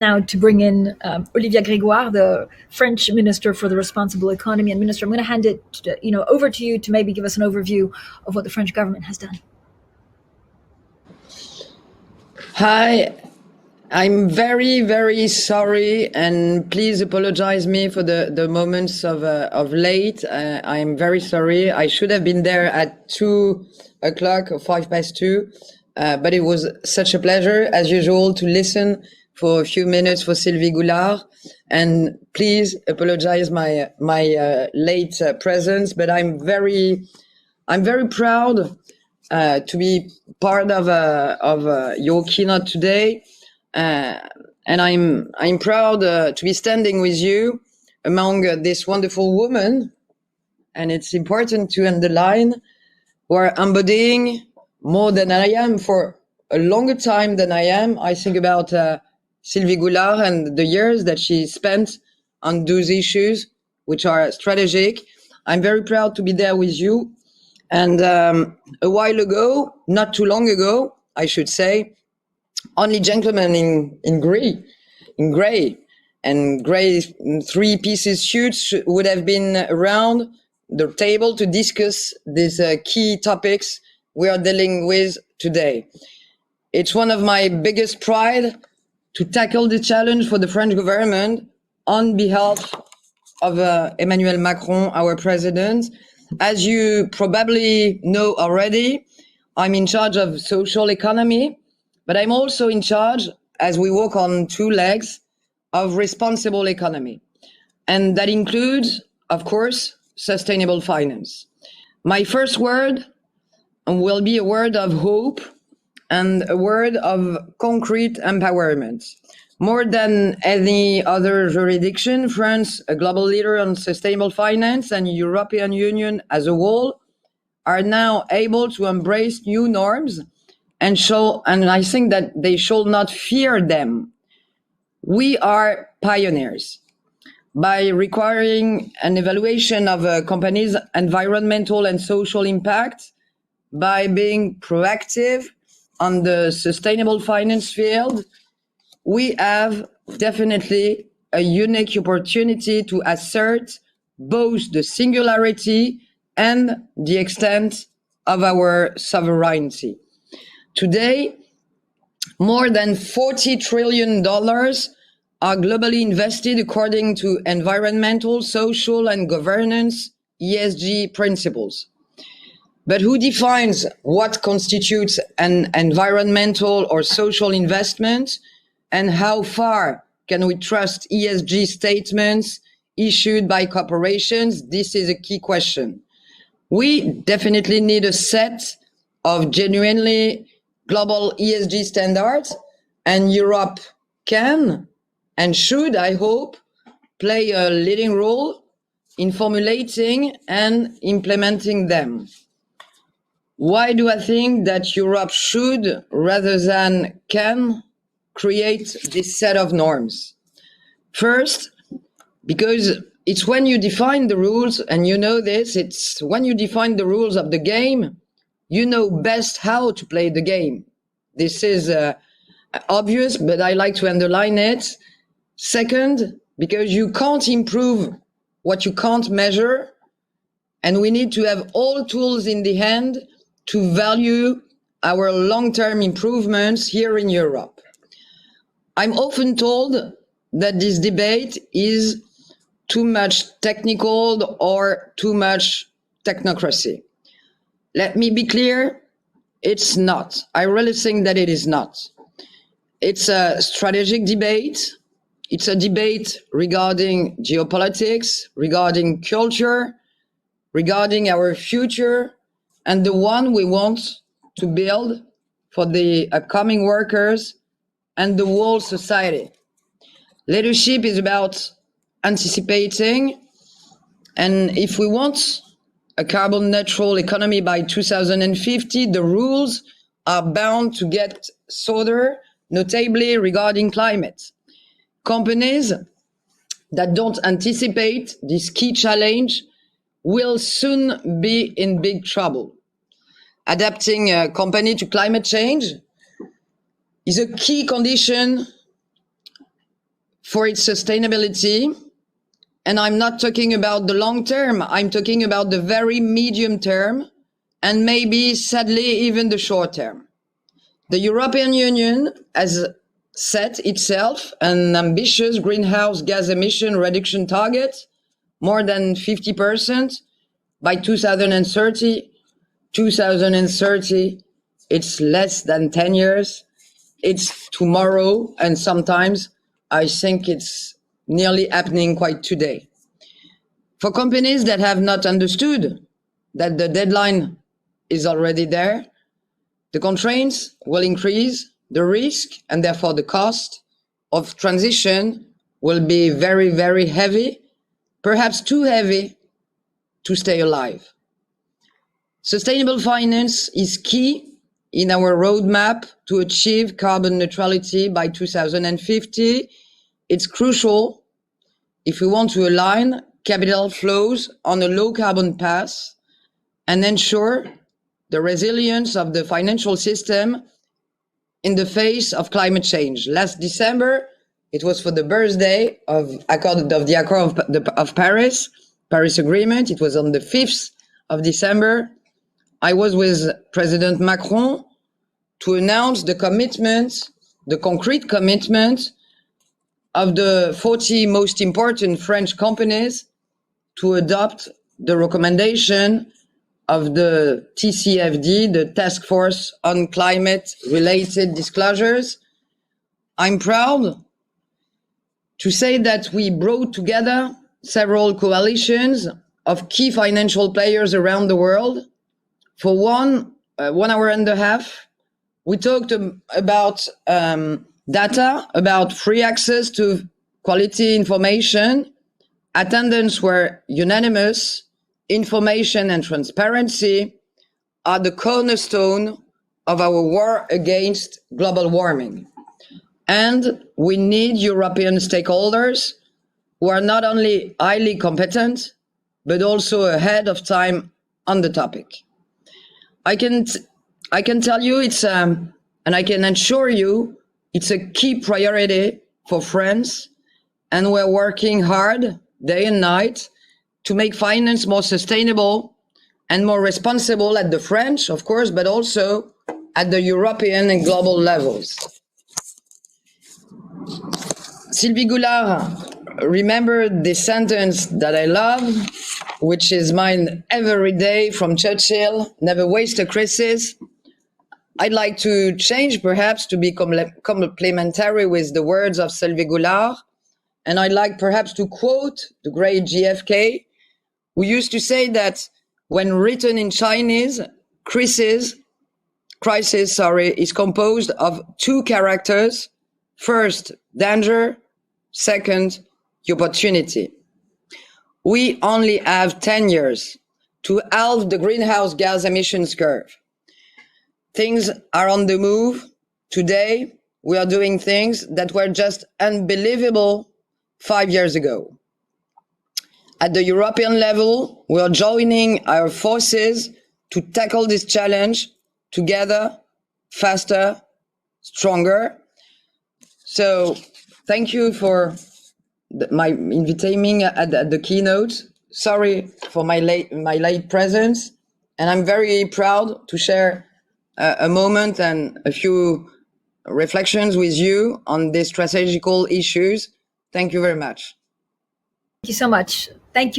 now to bring in Olivia Grégoire, the French Minister for the Responsible Economy. And Minister, I'm going to hand it over to you to maybe give us an overview of what the French government has done. Hi, I'm very, very sorry, and please apologize me for the moments of late. I'm very sorry. I should have been there at 2 o'clock or 2:05, but it was such a pleasure, as usual, to listen for a few minutes for Sylvie Goulard. And please apologize my late presence, but I'm very proud to be part of your keynote today, and I'm proud to be standing with you among this wonderful woman. And it's important to underline, who are embodying more than I am for a longer time than I am. I think about Sylvie Goulard and the years that she spent on those issues, which are strategic. I'm very proud to be there with you. And a while ago, not too long ago, I should say, only gentlemen in gray and gray three-pieces suits would have been around the table to discuss these key topics we are dealing with today. It's one of my biggest pride to tackle the challenge for the French government on behalf of Emmanuel Macron, our president. As you probably know already, I'm in charge of social economy, but I'm also in charge, as we walk on two legs, of responsible economy. And that includes, of course, sustainable finance. My first word will be a word of hope and a word of concrete empowerment. More than any other jurisdiction, France, a global leader on sustainable finance, and European Union as a whole, are now able to embrace new norms and I think that they should not fear them. We are pioneers. By requiring an evaluation of a company's environmental and social impact, by being proactive on the sustainable finance field, we have definitely a unique opportunity to assert both the singularity and the extent of our sovereignty. Today, more than $40 trillion are globally invested according to environmental, social, and governance (ESG) principles. But who defines what constitutes an environmental or social investment, and how far can we trust ESG statements issued by corporations? This is a key question. We definitely need a set of genuinely global ESG standards, and Europe can and should, I hope, play a leading role in formulating and implementing them. Why do I think that Europe should, rather than can, create this set of norms? First, because it's when you define the rules, and you know this, it's when you define the rules of the game, you know best how to play the game. This is obvious, but I like to underline it. Second, because you can't improve what you can't measure, and we need to have all tools in the hand to value our long-term improvements here in Europe. I'm often told that this debate is too much technical or too much technocracy. Let me be clear, it's not. I really think that it is not. It's a strategic debate. It's a debate regarding geopolitics, regarding culture, regarding our future, and the one we want to build for the upcoming workers and the whole society. Leadership is about anticipating, and if we want a carbon neutral economy by 2050, the rules are bound to get shorter, notably regarding climate. Companies that don't anticipate this key challenge will soon be in big trouble. Adapting a company to climate change is a key condition for its sustainability. And I'm not talking about the long term. I'm talking about the very medium term and maybe, sadly, even the short term. The European Union has set itself an ambitious greenhouse gas emission reduction target, more than 50% by 2030. 2030, it's less than 10 years. It's tomorrow, and sometimes I think it's nearly happening quite today. For companies that have not understood that the deadline is already there, the constraints will increase, the risk and therefore the cost of transition will be very, very heavy, perhaps too heavy to stay alive. Sustainable finance is key in our roadmap to achieve carbon neutrality by 2050. It's crucial if we want to align capital flows on a low carbon path and ensure the resilience of the financial system in the face of climate change. Last December, it was for the birthday of the Accord of Paris Agreement. It was on the 5th of December. I was with President Macron to announce the commitment, the concrete commitment of the 40 most important French companies to adopt the recommendation of the TCFD, the Task Force on Climate-Related Disclosures. I'm proud to say that we brought together several coalitions of key financial players around the world. For 1 hour and a half, we talked about data, about free access to quality information. Attendance were unanimous. Information and transparency are the cornerstone of our war against global warming. And we need European stakeholders who are not only highly competent, but also ahead of time on the topic. I can tell you and I can assure you it's a key priority for France, and we're working hard day and night to make finance more sustainable and more responsible at the French, of course, but also at the European and global levels. Sylvie Goulard remembered this sentence that I love, which is mine every day from Churchill: never waste a crisis. I'd like to change perhaps to be complementary with the words of Sylvie Goulard. And I'd like perhaps to quote the great JFK, who used to say that when written in Chinese, crisis, is composed of 2 characters. First, danger. Second, opportunity. We only have 10 years to halve the greenhouse gas emissions curve. Things are on the move. Today, we are doing things that were just unbelievable 5 years ago. At the European level, we are joining our forces to tackle this challenge together, faster, stronger. So thank you for my inviting me at the keynote. Sorry for my late presence, and I'm very proud to share a moment and a few reflections with you on these strategical issues. Thank you very much. Thank you so much. Thank you.